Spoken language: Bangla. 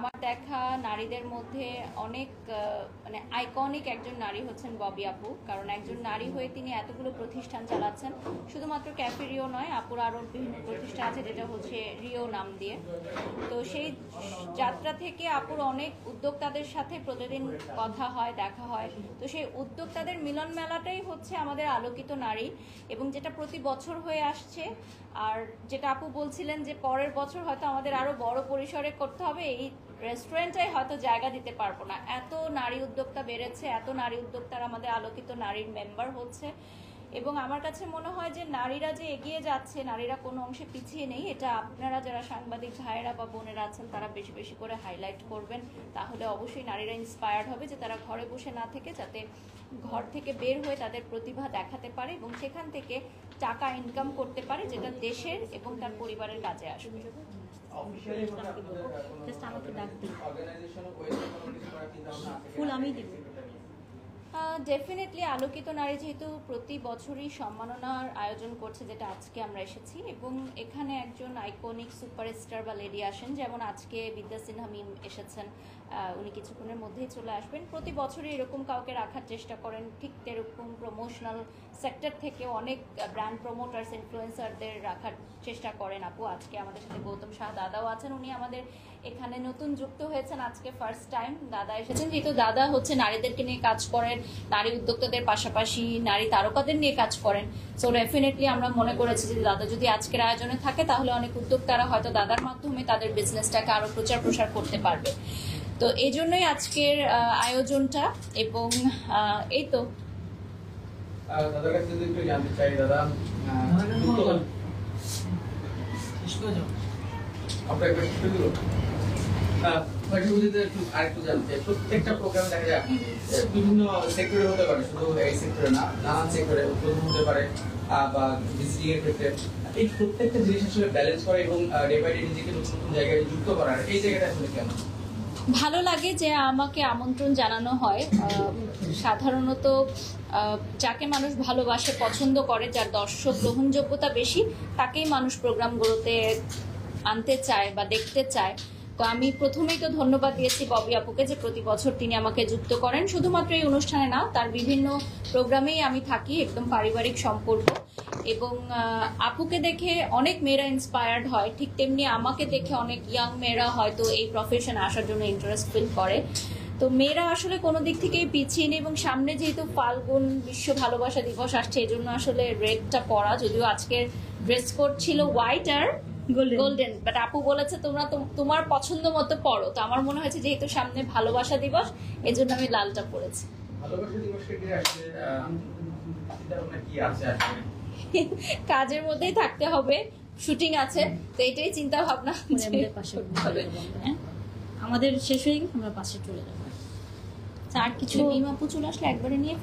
আমার দেখা নারীদের মধ্যে অনেক মানে আইকনিক একজন নারী হচ্ছেন ববি আপু। কারণ একজন নারী হয়ে তিনি এতগুলো প্রতিষ্ঠান চালাচ্ছেন, শুধুমাত্র ক্যাফে রিও নয়, আপুর আরও বিভিন্ন প্রতিষ্ঠান আছে যেটা হচ্ছে রিও নাম দিয়ে। তো সেই যাত্রা থেকে আপুর অনেক উদ্যোক্তাদের সাথে প্রতিদিন কথা হয়, দেখা হয়। তো সেই উদ্যোক্তাদের মিলন মেলাটাই হচ্ছে আমাদের আলোকিত নারী, এবং যেটা প্রতি বছর হয়ে আসছে। আর যেটা আপু বলছিলেন যে পরের বছর হয়তো আমাদের আরও বড় পরিসরে করতে হবে, এই রেস্টুরেন্টটাই হয়তো জায়গা দিতে পারবো না। এত নারী উদ্যোক্তা বেড়েছে, এত নারী উদ্যোক্তারা আমাদের আলোকিত নারীর মেম্বার হচ্ছে। এবং আমার কাছে মনে হয় যে নারীরা যে এগিয়ে যাচ্ছে, নারীরা কোনো অংশে পিছিয়ে নেই, এটা আপনারা যারা সাংবাদিক ভাইয়েরা বা বোনেরা আছেন তারা বেশি বেশি করে হাইলাইট করবেন। তাহলে অবশ্যই নারীরা ইন্সপায়ার্ড হবে যে তারা ঘরে বসে না থেকে যাতে ঘর থেকে বের হয়ে তাদের প্রতিভা দেখাতে পারে এবং সেখান থেকে টাকা ইনকাম করতে পারে, যেটা দেশের এবং তার পরিবারের কাজে আসবে। ফুল আমি দিব। ডেফিনেটলি আলোকিত নারী যেহেতু প্রতি বছরই সম্মাননার আয়োজন করছে, যেটা আজকে আমরা এসেছি, এবং এখানে একজন আইকনিক সুপারস্টার বা লেডি আসেন, যেমন আজকে বিদ্যা সিনহা মিম এসেছেন, উনি কিছুক্ষণের মধ্যেই চলে আসবেন। প্রতি বছরই এরকম কাউকে রাখার চেষ্টা করেন। ঠিক এরকম প্রমোশনাল সেক্টর থেকে অনেক ব্র্যান্ড প্রমোটার্স, ইনফ্লুয়েন্সারদের রাখার চেষ্টা করেন আপু। আজকে আমাদের সাথে গৌতম শাহ দাদাও আছেন, উনি আমাদের এখানে নতুন যুক্ত হয়েছেন, আজকে ফার্স্ট টাইম দাদা এসেছেন। যেহেতু দাদা হচ্ছে নারীদেরকে নিয়ে কাজ করেন, নারী উদ্যোক্তাদের পাশাপাশি নারী তারকাদের নিয়ে কাজ করেন। সো ডেফিনেটলি আমরা মনে করেছি যে দাদা যদি আজকের আয়োজনে থাকে তাহলে অনেক উদ্যোক্তারা হয়তো দাদার মাধ্যমে তাদের বিজনেসটাকে আরো প্রচার প্রসার করতে পারবে। তো এই জন্যই আজকের আয়োজনটা। এবং এই তো দাদার কাছে যদি একটু জানতে চাই, দাদা আপনার একটা একটু দিল আরেকটু জানতে, প্রত্যেকটা প্রোগ্রামে দেখা যায় বিভিন্ন সেক্টরে হতে পারে, শুধু এই সেক্টরে না, নানান সেক্টরে উদ্বোধন হতে পারে বা ভিজিটিং এর ক্ষেত্রে এই প্রত্যেকটা জিনিস আসলে ব্যালেন্স করে এবং ডে বাই ডে নিজেকে নতুন নতুন জায়গায় যুক্ত করার এই জায়গাটা আসলে কেন ভালো লাগে যে আমাকে আমন্ত্রণ জানানো হয়। সাধারণত যাকে মানুষ ভালোবাসে, পছন্দ করে, যার দর্শক গ্রহণযোগ্যতা বেশি, তাকেই মানুষ প্রোগ্রামগুলোতে আনতে চায় বা দেখতে চায়। তো আমি প্রথমেই তো ধন্যবাদ দিয়েছি ববি আপুকে যে প্রতি বছর তিনি আমাকে যুক্ত করেন। শুধুমাত্র এই অনুষ্ঠানে না, তার বিভিন্ন প্রোগ্রামেই আমি থাকি, একদম পারিবারিক সম্পর্ক। এবং আপুকে দেখে অনেক মেয়েরা ইন্সপায়ার্ড হয়, ঠিক তেমনি আমাকে দেখে অনেক ইয়াং মেয়েরা হয়তো এই প্রফেশনে আসার জন্য ইন্টারেস্ট ফিল করে। তো মেয়েরা আসলে কোনো দিক থেকেই পিছিয়ে নেই। এবং সামনে যেহেতু ফাল্গুন বিশ্ব ভালোবাসা দিবস আসছে, এই জন্য আসলে রেডটা পরা, যদিও আজকের ড্রেস কোড ছিল হোয়াইট আর গোল্ডেন, বাট আপু বলেছে তোমরা তোমার পছন্দ মতো পড়ো। তো আমার মনে হয়েছে যেহেতু সামনে ভালোবাসা দিবস, এই জন্য আমি লালটা পরেছি। ভালোবাসা দিবসে কি আছে আসলে কাজের মধ্যেই থাকতে হবে, শুটিং আছে, তো এটাই চিন্তা ভাবনা। আমাদের শেষ হয়ে গেলে আমরা পাশে চলে যাবো। আর কিছু আপু চলে আসলে একবারে নিয়ে